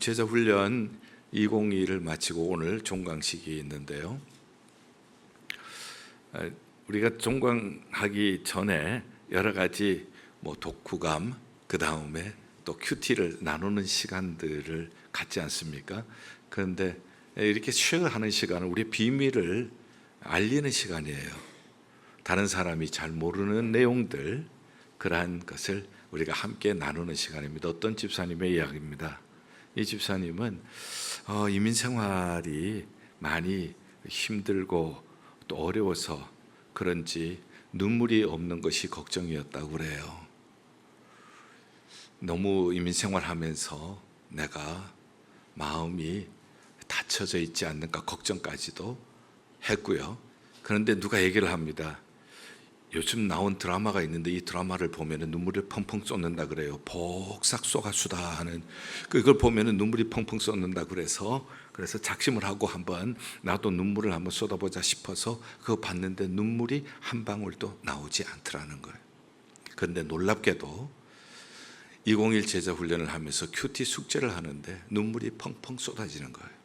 제자훈련 2022를 마치고 오늘 종강식이 있는데요. 우리가 종강하기 전에 여러 가지 독후감, 그 다음에 또 큐티를 나누는 시간들을 갖지 않습니까? 그런데 이렇게 쉐어하는 시간은 우리의 비밀을 알리는 시간이에요. 다른 사람이 잘 모르는 내용들, 그러한 것을 우리가 함께 나누는 시간입니다. 어떤 집사님의 이야기입니다. 이 집사님은 이민 생활이 많이 힘들고 또 어려워서 그런지 눈물이 없는 것이 걱정이었다고 그래요. 너무 이민 생활하면서 내가 마음이 닫혀져 있지 않는가 걱정까지도 했고요. 그런데 누가 얘기를 합니다. 요즘 나온 드라마가 있는데 이 드라마를 보면 눈물을 펑펑 쏟는다 그래요. 복삭 쏘가수다 하는 그걸 보면 눈물이 펑펑 쏟는다 그래서 작심을 하고 한번 나도 눈물을 한번 쏟아보자 싶어서 그거 봤는데 눈물이 한 방울도 나오지 않더라는 거예요. 그런데 놀랍게도 2021 제자훈련을 하면서 큐티 숙제를 하는데 눈물이 펑펑 쏟아지는 거예요.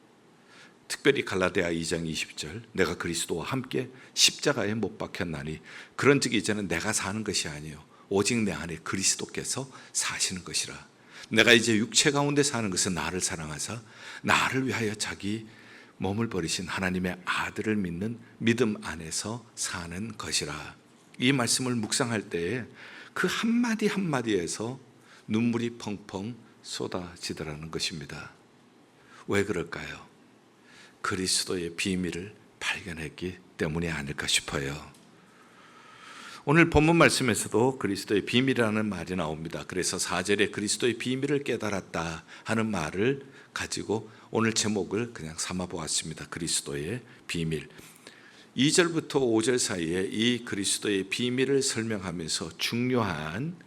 특별히 갈라디아 2장 20절 내가 그리스도와 함께 십자가에 못 박혔나니 그런즉 이제는 내가 사는 것이 아니요 오직 내 안에 그리스도께서 사시는 것이라. 내가 이제 육체 가운데 사는 것은 나를 사랑하사 나를 위하여 자기 몸을 버리신 하나님의 아들을 믿는 믿음 안에서 사는 것이라. 이 말씀을 묵상할 때에 그 한마디 한마디에서 눈물이 펑펑 쏟아지더라는 것입니다. 왜 그럴까요? 그리스도의 비밀을 발견했기 때문이 아닐까 싶어요. 오늘 본문 말씀에서도 그리스도의 비밀이라는 말이 나옵니다. 그래서 4절에 그리스도의 비밀을 깨달았다 하는 말을 가지고 오늘 제목을 그냥 삼아 보았습니다. 그리스도의 비밀. 2절부터 5절 사이에 이 그리스도의 비밀을 설명하면서 중요한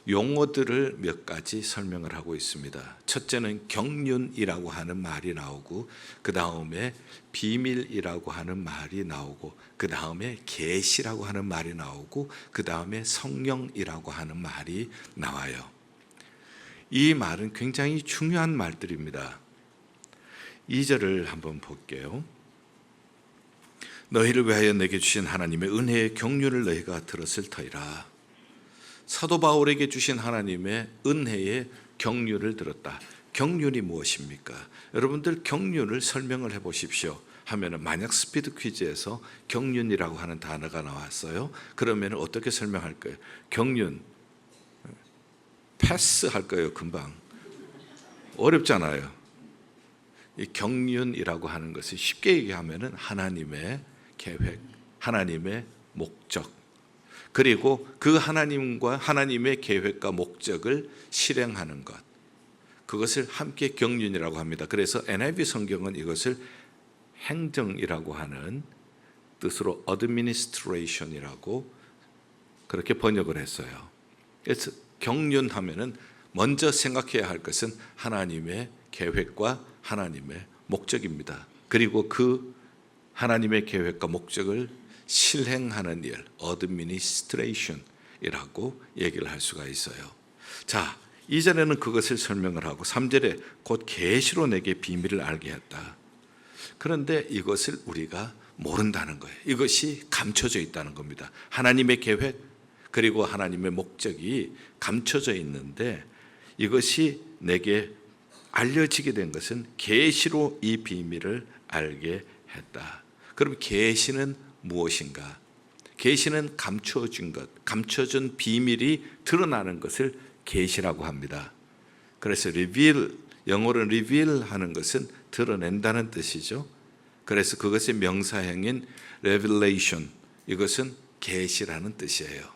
용어들을 몇 가지 설명을 하고 있습니다. 첫째는 경륜이라고 하는 말이 나오고 그 다음에 비밀이라고 하는 말이 나오고 그 다음에 계시라고 하는 말이 나오고 그 다음에 성령이라고 하는 말이 나와요. 이 말은 굉장히 중요한 말들입니다. 2절을 한번 볼게요. 너희를 위하여 내게 주신 하나님의 은혜의 경륜을 너희가 들었을 터이라. 사도 바울에게 주신 하나님의 은혜의 경륜을 들었다. 경륜이 무엇입니까? 여러분들 경륜을 설명을 해보십시오 하면은 만약 스피드 퀴즈에서 경륜이라고 하는 단어가 나왔어요. 그러면 어떻게 설명할 거예요? 경륜 패스할 거예요. 금방. 어렵잖아요. 이 경륜이라고 하는 것을 쉽게 얘기하면은 하나님의 계획, 하나님의 목적, 그리고 그 하나님과 하나님의 계획과 목적을 실행하는 것, 그것을 함께 경륜이라고 합니다. 그래서 NIV 성경은 이것을 행정이라고 하는 뜻으로 administration이라고 그렇게 번역을 했어요. 그래서 경륜하면은 먼저 생각해야 할 것은 하나님의 계획과 하나님의 목적입니다. 그리고 그 하나님의 계획과 목적을 실행하는 일, administration이라고 얘기를 할 수가 있어요. 자, 2절에는 그것을 설명을 하고 3절에 곧 계시로 내게 비밀을 알게 했다. 그런데 이것을 우리가 모른다는 거예요. 이것이 감춰져 있다는 겁니다. 하나님의 계획 그리고 하나님의 목적이 감춰져 있는데 이것이 내게 알려지게 된 것은 계시로 이 비밀을 알게 했다. 그럼 계시는 무엇인가? 계시는 감춰진 것, 감춰진 비밀이 드러나는 것을 계시라고 합니다. 그래서 reveal, 영어로 reveal 하는 것은 드러낸다는 뜻이죠. 그래서 그것의 명사형인 revelation, 이것은 계시라는 뜻이에요.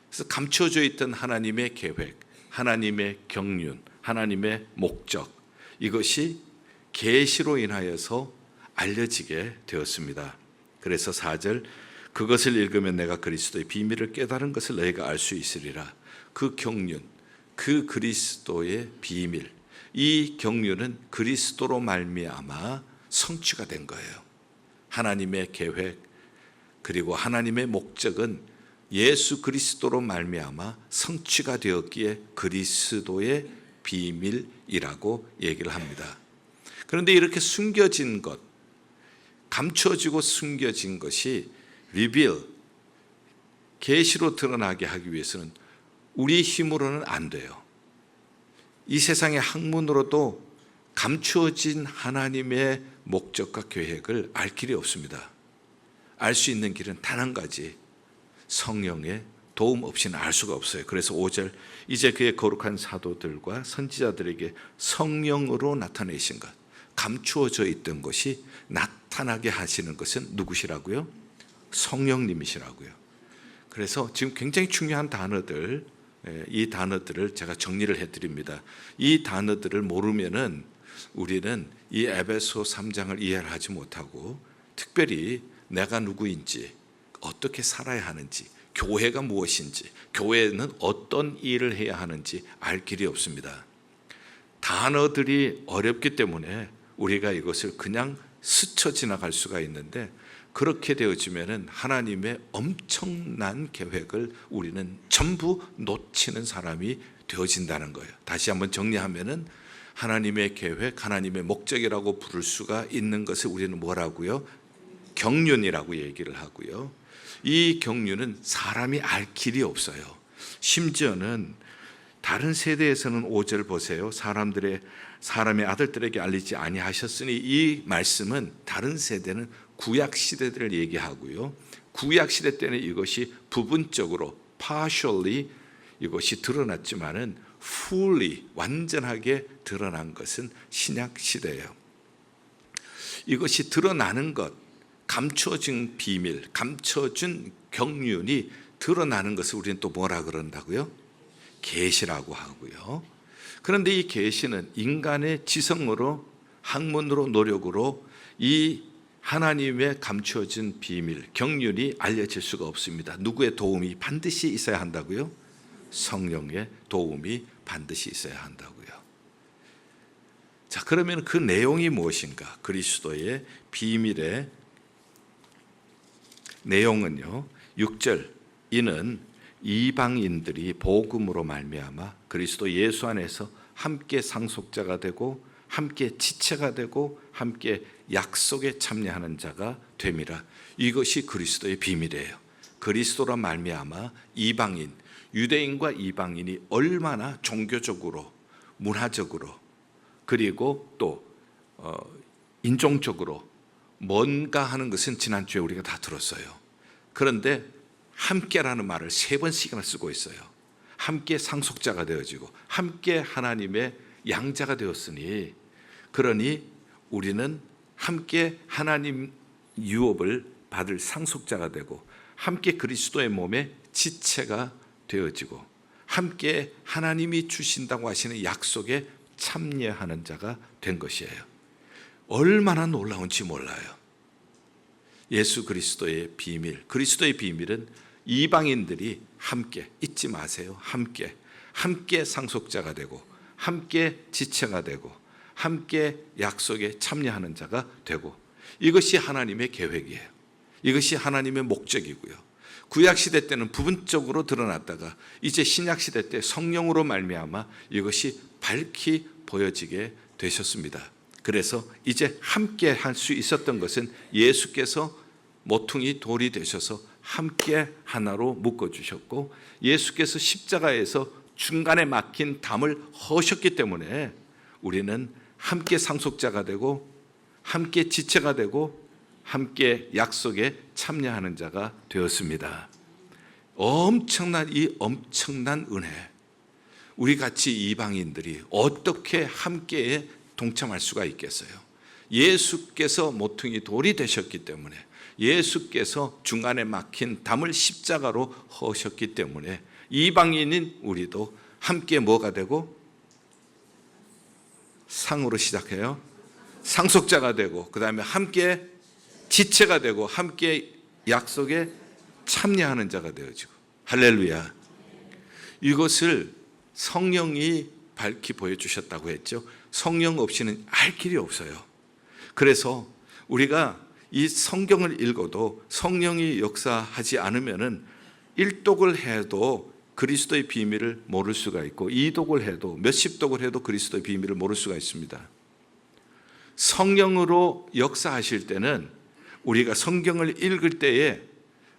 그래서 감춰져 있던 하나님의 계획, 하나님의 경륜, 하나님의 목적, 이것이 계시로 인하여서 알려지게 되었습니다. 그래서 4절 그것을 읽으면 내가 그리스도의 비밀을 깨달은 것을 너희가 알 수 있으리라. 그 경륜, 그 그리스도의 비밀, 이 경륜은 그리스도로 말미암아 성취가 된 거예요. 하나님의 계획 그리고 하나님의 목적은 예수 그리스도로 말미암아 성취가 되었기에 그리스도의 비밀이라고 얘기를 합니다. 그런데 이렇게 숨겨진 것, 감춰지고 숨겨진 것이 reveal, 계시로 드러나게 하기 위해서는 우리 힘으로는 안 돼요. 이 세상의 학문으로도 감추어진 하나님의 목적과 계획을 알 길이 없습니다. 알 수 있는 길은 단 한 가지, 성령의 도움 없이는 알 수가 없어요. 그래서 5절, 이제 그의 거룩한 사도들과 선지자들에게 성령으로 나타내신 것, 감추어져 있던 것이 나타나게 하시는 것은 누구시라고요? 성령님이시라고요. 그래서 지금 굉장히 중요한 단어들, 이 단어들을 제가 정리를 해드립니다. 이 단어들을 모르면은 우리는 이 에베소 3장을 이해를 하지 못하고, 특별히 내가 누구인지, 어떻게 살아야 하는지, 교회가 무엇인지, 교회는 어떤 일을 해야 하는지 알 길이 없습니다. 단어들이 어렵기 때문에 우리가 이것을 그냥 스쳐 지나갈 수가 있는데, 그렇게 되어지면은 하나님의 엄청난 계획을 우리는 전부 놓치는 사람이 되어진다는 거예요. 다시 한번 정리하면은 하나님의 계획, 하나님의 목적이라고 부를 수가 있는 것을 우리는 뭐라고요? 경륜이라고 얘기를 하고요. 이 경륜은 사람이 알 길이 없어요. 심지어는 다른 세대에서는 5절 보세요. 사람의 아들들에게 알리지 아니하셨으니, 이 말씀은 다른 세대는 구약 시대들을 얘기하고요. 구약 시대 때는 이것이 부분적으로 partially 이것이 드러났지만은 fully 완전하게 드러난 것은 신약 시대예요. 이것이 드러나는 것, 감춰진 비밀, 감춰진 경륜이 드러나는 것을 우리는 또 뭐라 그런다고요? 계시라고 하고요. 그런데 이 계시는 인간의 지성으로, 학문으로, 노력으로 이 하나님의 감추어진 비밀, 경륜이 알려질 수가 없습니다. 누구의 도움이 반드시 있어야 한다고요? 성령의 도움이 반드시 있어야 한다고요. 자, 그러면 그 내용이 무엇인가? 그리스도의 비밀의 내용은요, 6절, 이는 이방인들이 복음으로 말미암아 그리스도 예수 안에서 함께 상속자가 되고 함께 지체가 되고 함께 약속에 참여하는 자가 됨이라. 이것이 그리스도의 비밀이에요. 그리스도로 말미암아 이방인, 유대인과 이방인이 얼마나 종교적으로, 문화적으로, 그리고 또 인종적으로 뭔가 하는 것은 지난주에 우리가 다 들었어요. 그런데 함께라는 말을 3번씩이나 쓰고 있어요. 함께 상속자가 되어지고 함께 하나님의 양자가 되었으니, 그러니 우리는 함께 하나님 유업을 받을 상속자가 되고 함께 그리스도의 몸의 지체가 되어지고 함께 하나님이 주신다고 하시는 약속에 참여하는 자가 된 것이에요. 얼마나 놀라운지 몰라요. 예수 그리스도의 비밀, 그리스도의 비밀은 이방인들이 함께, 잊지 마세요, 함께 상속자가 되고 함께 지체가 되고 함께 약속에 참여하는 자가 되고, 이것이 하나님의 계획이에요. 이것이 하나님의 목적이고요. 구약시대 때는 부분적으로 드러났다가 이제 신약시대 때 성령으로 말미암아 이것이 밝히 보여지게 되셨습니다. 그래서 이제 함께 할 수 있었던 것은 예수께서 모퉁이 돌이 되셔서 함께 하나로 묶어주셨고, 예수께서 십자가에서 중간에 막힌 담을 허셨기 때문에 우리는 함께 상속자가 되고 함께 지체가 되고 함께 약속에 참여하는 자가 되었습니다. 엄청난 은혜, 우리 같이 이방인들이 어떻게 함께에 동참할 수가 있겠어요? 예수께서 모퉁이 돌이 되셨기 때문에, 예수께서 중간에 막힌 담을 십자가로 허셨기 때문에 이방인인 우리도 함께 뭐가 되고, 상으로 시작해요. 상속자가 되고 그 다음에 함께 지체가 되고 함께 약속에 참여하는 자가 되어지고. 할렐루야. 이것을 성령이 밝히 보여주셨다고 했죠. 성령 없이는 알 길이 없어요. 그래서 우리가 이 성경을 읽어도 성령이 역사하지 않으면은 일독을 해도 그리스도의 비밀을 모를 수가 있고, 이독을 해도 몇십 독을 해도 그리스도의 비밀을 모를 수가 있습니다. 성령으로 역사하실 때는 우리가 성경을 읽을 때에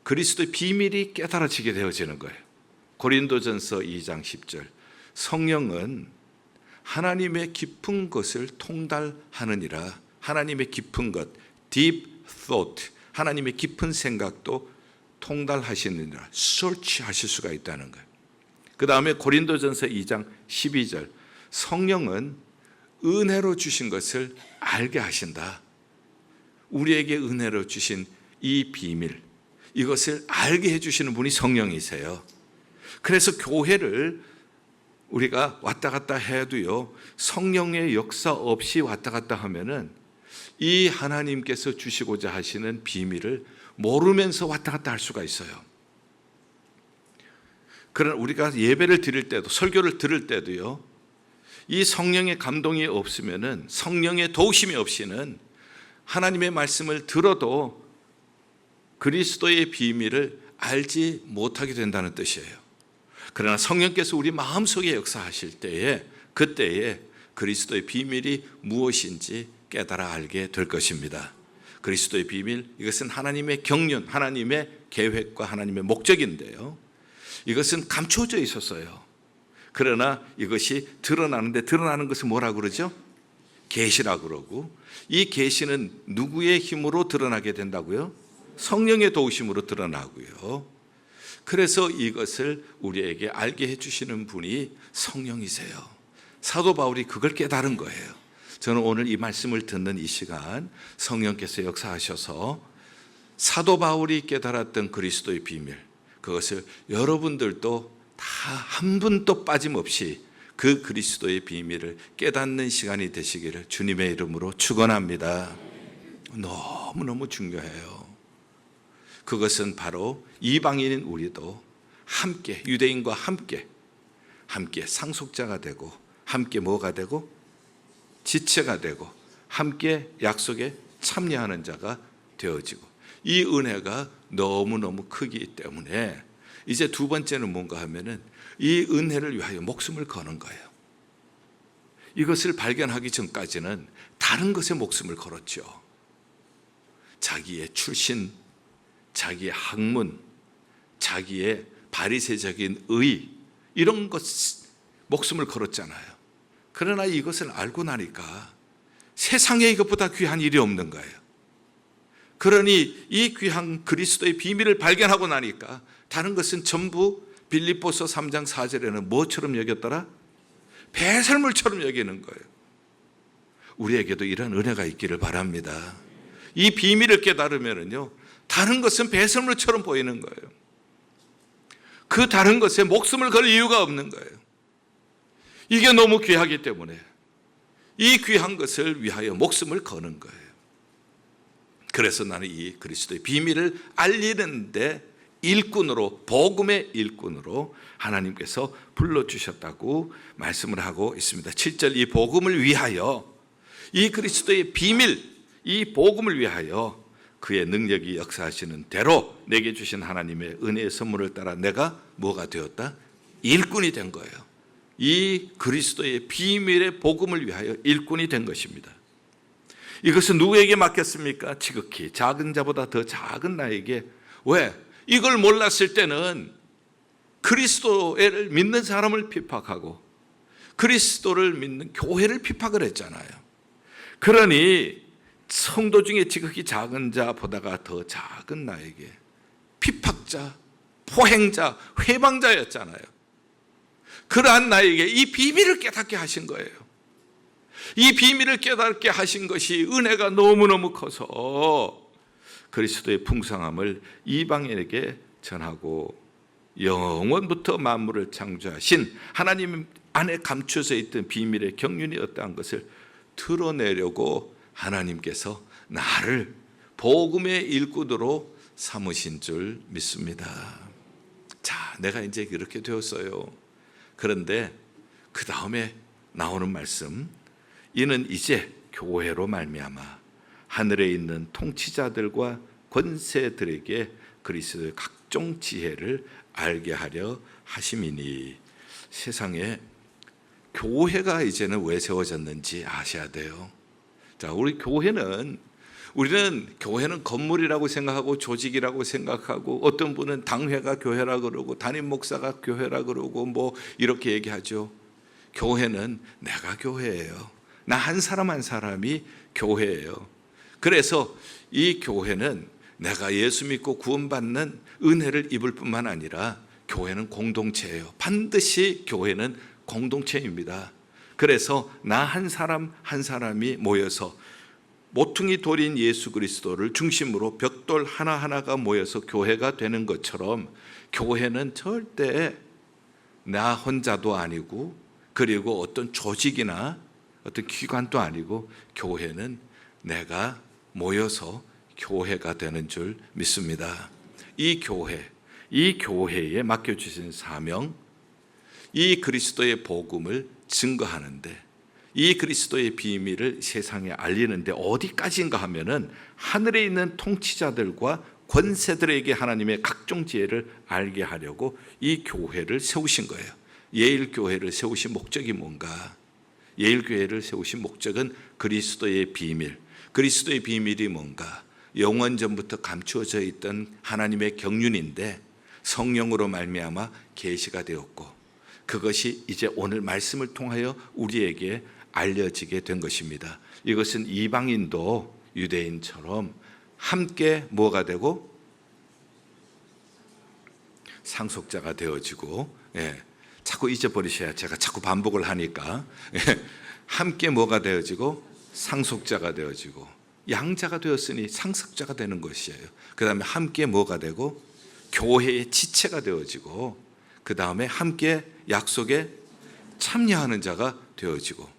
그리스도의 비밀이 깨달아지게 되어지는 거예요. 고린도전서 2장 10절, 성령은 하나님의 깊은 것을 통달하느니라. 하나님의 깊은 것, deep thought, 하나님의 깊은 생각도 통달하시느니라. search하실 수가 있다는 거예요. 그 다음에 고린도전서 2장 12절, 성령은 은혜로 주신 것을 알게 하신다. 우리에게 은혜로 주신 이 비밀, 이것을 알게 해주시는 분이 성령이세요. 그래서 교회를 우리가 왔다 갔다 해도요, 성령의 역사 없이 왔다 갔다 하면은 이 하나님께서 주시고자 하시는 비밀을 모르면서 왔다 갔다 할 수가 있어요. 그러나 우리가 예배를 드릴 때도, 설교를 들을 때도요, 이 성령의 감동이 없으면은, 성령의 도우심이 없이는 하나님의 말씀을 들어도 그리스도의 비밀을 알지 못하게 된다는 뜻이에요. 그러나 성령께서 우리 마음속에 역사하실 때에, 그때에 그리스도의 비밀이 무엇인지 깨달아 알게 될 것입니다. 그리스도의 비밀, 이것은 하나님의 경륜, 하나님의 계획과 하나님의 목적인데요, 이것은 감춰져 있었어요. 그러나 이것이 드러나는데, 드러나는 것은 뭐라고 그러죠? 계시라고 그러고, 이 계시는 누구의 힘으로 드러나게 된다고요? 성령의 도우심으로 드러나고요. 그래서 이것을 우리에게 알게 해주시는 분이 성령이세요. 사도 바울이 그걸 깨달은 거예요. 저는 오늘 이 말씀을 듣는 이 시간, 성령께서 역사하셔서 사도 바울이 깨달았던 그리스도의 비밀, 그것을 여러분들도 다 한 분도 빠짐없이 그 그리스도의 비밀을 깨닫는 시간이 되시기를 주님의 이름으로 축원합니다. 너무너무 중요해요. 그것은 바로 이방인인 우리도 함께, 유대인과 함께 상속자가 되고, 함께 뭐가 되고? 지체가 되고, 함께 약속에 참여하는 자가 되어지고, 이 은혜가 너무너무 크기 때문에 이제 두 번째는 뭔가 하면은 이 은혜를 위하여 목숨을 거는 거예요. 이것을 발견하기 전까지는 다른 것에 목숨을 걸었죠. 자기의 출신, 자기의 학문, 자기의 바리새적인 의, 이런 것 목숨을 걸었잖아요. 그러나 이것을 알고 나니까 세상에 이것보다 귀한 일이 없는 거예요. 그러니 이 귀한 그리스도의 비밀을 발견하고 나니까 다른 것은 전부 빌립보서 3장 4절에는 뭐처럼 여겼더라? 배설물처럼 여기는 거예요. 우리에게도 이런 은혜가 있기를 바랍니다. 이 비밀을 깨달으면요, 다른 것은 배설물처럼 보이는 거예요. 그 다른 것에 목숨을 걸 이유가 없는 거예요. 이게 너무 귀하기 때문에 이 귀한 것을 위하여 목숨을 거는 거예요. 그래서 나는 이 그리스도의 비밀을 알리는데 일꾼으로, 복음의 일꾼으로 하나님께서 불러주셨다고 말씀을 하고 있습니다. 7절, 이 복음을 위하여, 이 그리스도의 비밀, 이 복음을 위하여 그의 능력이 역사하시는 대로 내게 주신 하나님의 은혜의 선물을 따라 내가 뭐가 되었다? 일꾼이 된 거예요. 이 그리스도의 비밀의 복음을 위하여 일꾼이 된 것입니다. 이것은 누구에게 맡겼습니까? 지극히 작은 자보다 더 작은 나에게. 왜? 이걸 몰랐을 때는 그리스도를 믿는 사람을 핍박하고 그리스도를 믿는 교회를 핍박을 했잖아요. 그러니 성도 중에 지극히 작은 자보다가 더 작은 나에게 핍박자, 포행자, 회방자였잖아요. 그러한 나에게 이 비밀을 깨닫게 하신 거예요. 이 비밀을 깨닫게 하신 것이 은혜가 너무너무 커서 그리스도의 풍성함을 이방인에게 전하고 영원부터 만물을 창조하신 하나님 안에 감춰져 있던 비밀의 경륜이 어떠한 것을 드러내려고 하나님께서 나를 복음의 일꾼으로 삼으신 줄 믿습니다. 자, 내가 이제 그렇게 되었어요. 그런데 그 다음에 나오는 말씀, 이는 이제 교회로 말미암아 하늘에 있는 통치자들과 권세들에게 그리스도의 각종 지혜를 알게 하려 하심이니. 세상에 교회가 이제는 왜 세워졌는지 아셔야 돼요. 자, 우리는 교회는 건물이라고 생각하고 조직이라고 생각하고, 어떤 분은 당회가 교회라 그러고 담임 목사가 교회라 그러고 뭐 이렇게 얘기하죠. 교회는 내가 교회예요. 나 한 사람 한 사람이 교회예요. 그래서 이 교회는 내가 예수 믿고 구원받는 은혜를 입을 뿐만 아니라 교회는 공동체예요. 반드시 교회는 공동체입니다. 그래서 나 한 사람 한 사람이 모여서 모퉁이 돌인 예수 그리스도를 중심으로 벽돌 하나하나가 모여서 교회가 되는 것처럼, 교회는 절대 나 혼자도 아니고, 그리고 어떤 조직이나 어떤 기관도 아니고, 교회는 내가 모여서 교회가 되는 줄 믿습니다. 이 교회에 맡겨주신 사명, 이 그리스도의 복음을 증거하는데, 이 그리스도의 비밀을 세상에 알리는데 어디까지인가 하면은 하늘에 있는 통치자들과 권세들에게 하나님의 각종 지혜를 알게 하려고 이 교회를 세우신 거예요. 예일교회를 세우신 목적이 뭔가? 예일교회를 세우신 목적은 그리스도의 비밀. 그리스도의 비밀이 뭔가? 영원전부터 감추어져 있던 하나님의 경륜인데 성령으로 말미암아 계시가 되었고, 그것이 이제 오늘 말씀을 통하여 우리에게 알려지게 된 것입니다. 이것은 이방인도 유대인처럼 함께 뭐가 되고? 상속자가 되어지고, 자꾸 잊어버리셔야, 제가 자꾸 반복을 하니까, 함께 뭐가 되어지고? 상속자가 되어지고, 양자가 되었으니 상속자가 되는 것이에요. 그 다음에 함께 뭐가 되고? 교회의 지체가 되어지고, 그 다음에 함께 약속에 참여하는 자가 되어지고,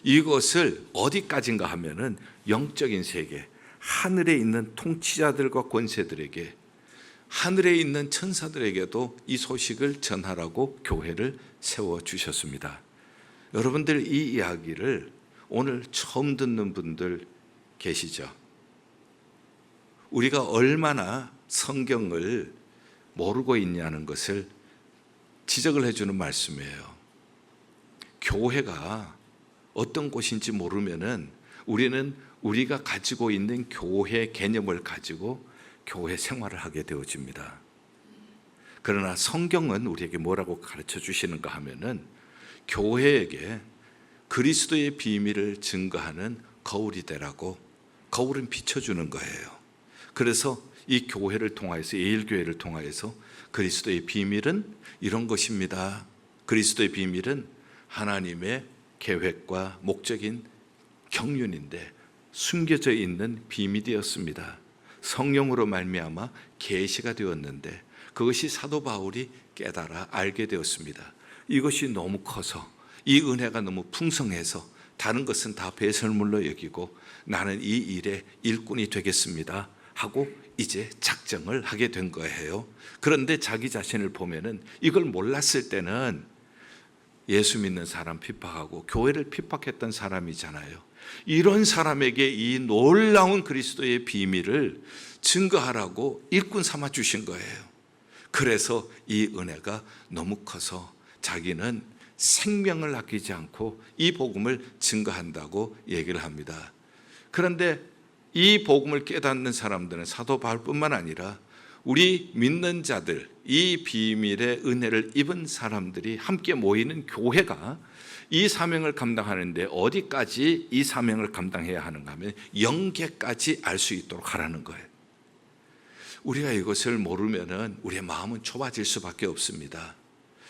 이것을 어디까지인가 하면은 영적인 세계, 하늘에 있는 통치자들과 권세들에게, 하늘에 있는 천사들에게도 이 소식을 전하라고 교회를 세워주셨습니다. 여러분들, 이 이야기를 오늘 처음 듣는 분들 계시죠? 우리가 얼마나 성경을 모르고 있냐는 것을 지적을 해주는 말씀이에요. 교회가 어떤 곳인지 모르면은 우리는 우리가 가지고 있는 교회 개념을 가지고 교회 생활을 하게 되어집니다. 그러나 성경은 우리에게 뭐라고 가르쳐 주시는가 하면은, 교회에게 그리스도의 비밀을 증거하는 거울이 되라고, 거울은 비춰주는 거예요. 그래서 이 교회를 통하여서, 예일교회를 통하여서 그리스도의 비밀은 이런 것입니다. 그리스도의 비밀은 하나님의 계획과 목적인 경륜인데 숨겨져 있는 비밀이었습니다. 성령으로 말미암아 계시가 되었는데 그것이 사도 바울이 깨달아 알게 되었습니다. 이것이 너무 커서, 이 은혜가 너무 풍성해서 다른 것은 다 배설물로 여기고 나는 이 일의 일꾼이 되겠습니다 하고 이제 작정을 하게 된 거예요. 그런데 자기 자신을 보면은, 이걸 몰랐을 때는 예수 믿는 사람 핍박하고 교회를 핍박했던 사람이잖아요. 이런 사람에게 이 놀라운 그리스도의 비밀을 증거하라고 일꾼 삼아 주신 거예요. 그래서 이 은혜가 너무 커서 자기는 생명을 아끼지 않고 이 복음을 증거한다고 얘기를 합니다. 그런데 이 복음을 깨닫는 사람들은 사도 바울뿐만 아니라 우리 믿는 자들, 이 비밀의 은혜를 입은 사람들이 함께 모이는 교회가 이 사명을 감당하는데, 어디까지 이 사명을 감당해야 하는가 하면 영계까지 알 수 있도록 하라는 거예요. 우리가 이것을 모르면은 우리의 마음은 좁아질 수밖에 없습니다.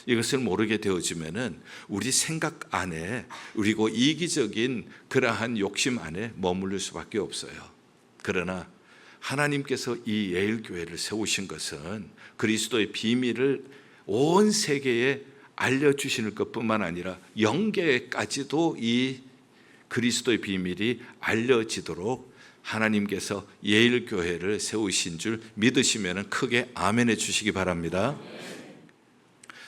이것을 모르게 되어지면은 우리 생각 안에, 그리고 이기적인 그러한 욕심 안에 머무를 수밖에 없어요. 그러나 하나님께서 이 예일교회를 세우신 것은 그리스도의 비밀을 온 세계에 알려주시는 것뿐만 아니라 영계까지도 이 그리스도의 비밀이 알려지도록 하나님께서 예일교회를 세우신 줄 믿으시면 크게 아멘해 주시기 바랍니다.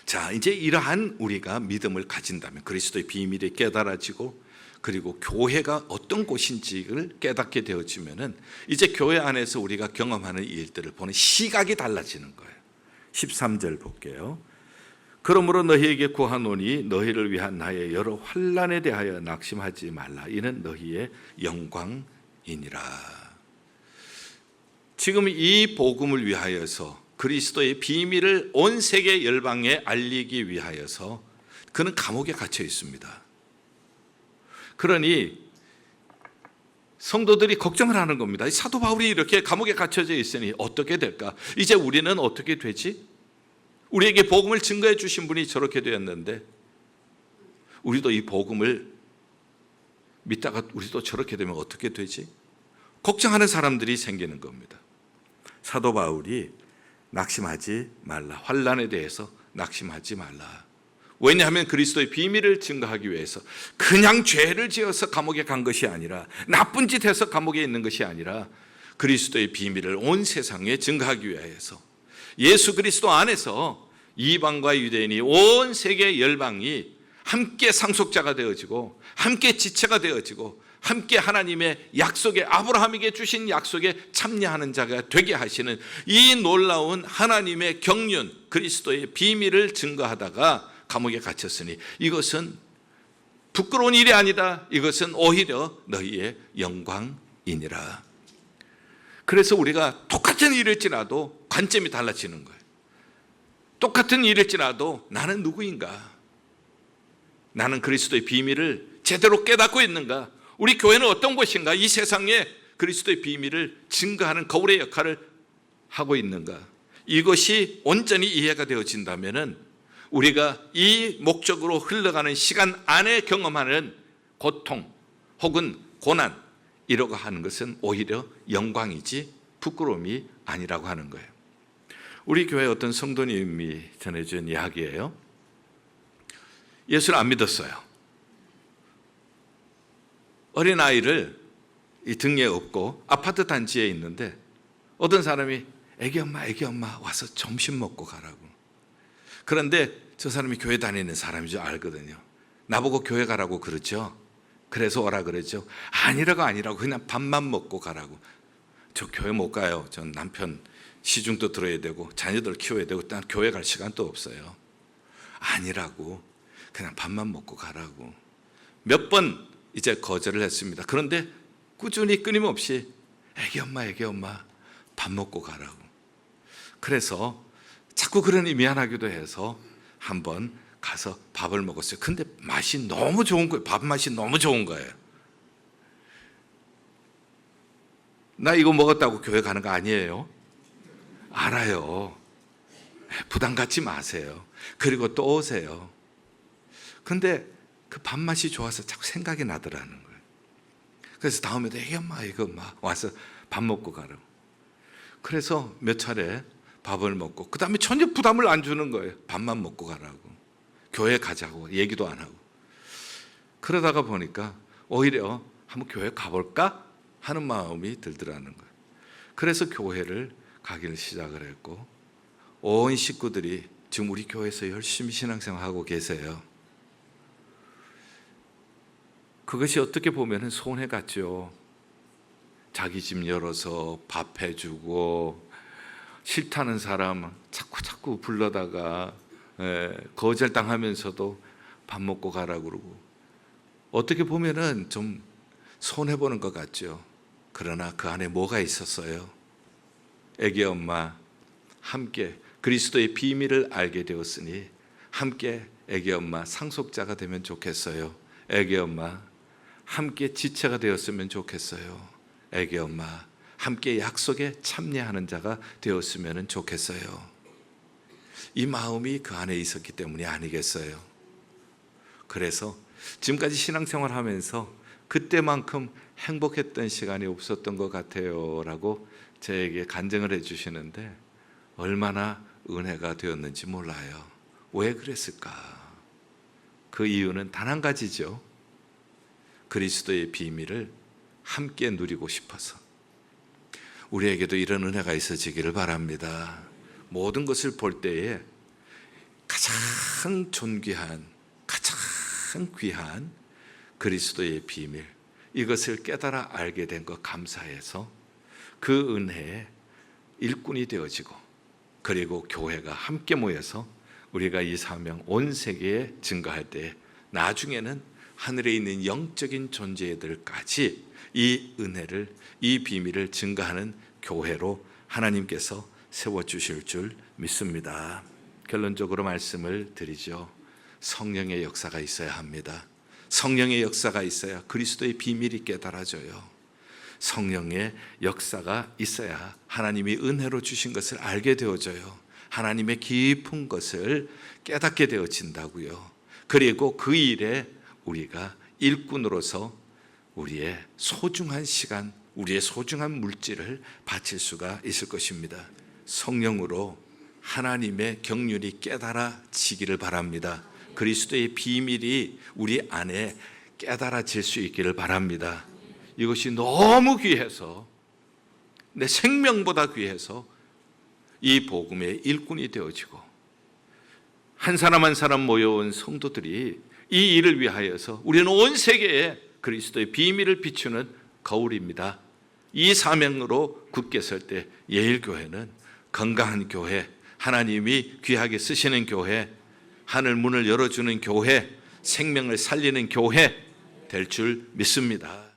자, 이제 이러한 우리가 믿음을 가진다면, 그리스도의 비밀이 깨달아지고 그리고 교회가 어떤 곳인지를 깨닫게 되어지면은 이제 교회 안에서 우리가 경험하는 일들을 보는 시각이 달라지는 거예요. 13절 볼게요. 그러므로 너희에게 구하노니 너희를 위한 나의 여러 환난에 대하여 낙심하지 말라. 이는 너희의 영광이니라. 지금 이 복음을 위하여서 그리스도의 비밀을 온 세계 열방에 알리기 위하여서 그는 감옥에 갇혀 있습니다. 그러니 성도들이 걱정을 하는 겁니다. 사도 바울이 이렇게 감옥에 갇혀져 있으니 어떻게 될까? 이제 우리는 어떻게 되지? 우리에게 복음을 증거해 주신 분이 저렇게 되었는데 우리도 이 복음을 믿다가 우리도 저렇게 되면 어떻게 되지? 걱정하는 사람들이 생기는 겁니다. 사도 바울이 낙심하지 말라. 환난에 대해서 낙심하지 말라. 왜냐하면 그리스도의 비밀을 증거하기 위해서 그냥 죄를 지어서 감옥에 간 것이 아니라 나쁜 짓 해서 감옥에 있는 것이 아니라 그리스도의 비밀을 온 세상에 증거하기 위해서 예수 그리스도 안에서 이방과 유대인이 온 세계 열방이 함께 상속자가 되어지고 함께 지체가 되어지고 함께 하나님의 약속에 아브라함에게 주신 약속에 참여하는 자가 되게 하시는 이 놀라운 하나님의 경륜 그리스도의 비밀을 증거하다가 감옥에 갇혔으니 이것은 부끄러운 일이 아니다. 이것은 오히려 너희의 영광이니라. 그래서 우리가 똑같은 일일지라도 관점이 달라지는 거예요. 똑같은 일일지라도 나는 누구인가? 나는 그리스도의 비밀을 제대로 깨닫고 있는가? 우리 교회는 어떤 곳인가? 이 세상에 그리스도의 비밀을 증거하는 거울의 역할을 하고 있는가? 이것이 온전히 이해가 되어진다면 우리가 이 목적으로 흘러가는 시간 안에 경험하는 고통 혹은 고난 이러고 하는 것은 오히려 영광이지 부끄러움이 아니라고 하는 거예요. 우리 교회 어떤 성도님이 전해준 이야기예요. 예수를 안 믿었어요. 어린아이를 이 등에 업고 아파트 단지에 있는데 어떤 사람이 애기 엄마 와서 점심 먹고 가라고. 그런데 저 사람이 교회 다니는 사람인 줄 알거든요. 나보고 교회 가라고 그러죠. 그래서 오라 그러죠. 아니라고 그냥 밥만 먹고 가라고. 저 교회 못 가요. 전 남편 시중도 들어야 되고 자녀들 키워야 되고 난 교회 갈 시간도 없어요. 아니라고 그냥 밥만 먹고 가라고. 몇 번 이제 거절을 했습니다. 그런데 꾸준히 끊임없이 애기 엄마 밥 먹고 가라고. 그래서 자꾸 그러니 미안하기도 해서 한번 가서 밥을 먹었어요. 근데 맛이 너무 좋은 거예요. 밥 맛이 너무 좋은 거예요. 나 이거 먹었다고 교회 가는 거 아니에요. 알아요. 부담 갖지 마세요. 그리고 또 오세요. 근데 그 밥 맛이 좋아서 자꾸 생각이 나더라는 거예요. 그래서 다음에도 애기 엄마 와서 밥 먹고 가라고. 그래서 몇 차례 밥을 먹고 그 다음에 전혀 부담을 안 주는 거예요. 밥만 먹고 가라고. 교회 가자고 얘기도 안 하고. 그러다가 보니까 오히려 한번 교회 가볼까 하는 마음이 들더라는 거예요. 그래서 교회를 가기를 시작을 했고 온 식구들이 지금 우리 교회에서 열심히 신앙생활하고 계세요. 그것이 어떻게 보면 손해 같죠. 자기 집 열어서 밥 해주고 싫다는 사람 자꾸 불러다가 거절당하면서도 밥 먹고 가라고 그러고 어떻게 보면은 좀 손해보는 것 같죠. 그러나 그 안에 뭐가 있었어요? 애기 엄마 함께 그리스도의 비밀을 알게 되었으니 함께 애기 엄마 상속자가 되면 좋겠어요. 애기 엄마 함께 지체가 되었으면 좋겠어요. 애기 엄마 함께 약속에 참여하는 자가 되었으면 좋겠어요. 이 마음이 그 안에 있었기 때문이 아니겠어요. 그래서 지금까지 신앙생활 하면서 그때만큼 행복했던 시간이 없었던 것 같아요 라고 저에게 간증을 해주시는데 얼마나 은혜가 되었는지 몰라요. 왜 그랬을까? 그 이유는 단 한 가지죠. 그리스도의 비밀을 함께 누리고 싶어서. 우리에게도 이런 은혜가 있어지기를 바랍니다. 모든 것을 볼 때에 가장 존귀한, 가장 귀한 그리스도의 비밀, 이것을 깨달아 알게 된 것 감사해서 그 은혜에 일꾼이 되어지고, 그리고 교회가 함께 모여서 우리가 이 사명 온 세계에 증거할 때 나중에는 하늘에 있는 영적인 존재들까지 이 은혜를, 이 비밀을 증거하는 교회로 하나님께서 세워주실 줄 믿습니다. 결론적으로 말씀을 드리죠. 성령의 역사가 있어야 합니다. 성령의 역사가 있어야 그리스도의 비밀이 깨달아져요. 성령의 역사가 있어야 하나님이 은혜로 주신 것을 알게 되어져요. 하나님의 깊은 것을 깨닫게 되어진다고요. 그리고 그 일에 우리가 일꾼으로서 우리의 소중한 시간, 우리의 소중한 물질을 바칠 수가 있을 것입니다. 성령으로 하나님의 경륜이 깨달아지기를 바랍니다. 그리스도의 비밀이 우리 안에 깨달아질 수 있기를 바랍니다. 이것이 너무 귀해서, 내 생명보다 귀해서 이 복음의 일꾼이 되어지고, 한 사람 한 사람 모여온 성도들이 이 일을 위하여서 우리는 온 세계에 그리스도의 비밀을 비추는 거울입니다. 이 사명으로 굳게 설 때 예일교회는 건강한 교회, 하나님이 귀하게 쓰시는 교회, 하늘 문을 열어주는 교회, 생명을 살리는 교회 될 줄 믿습니다.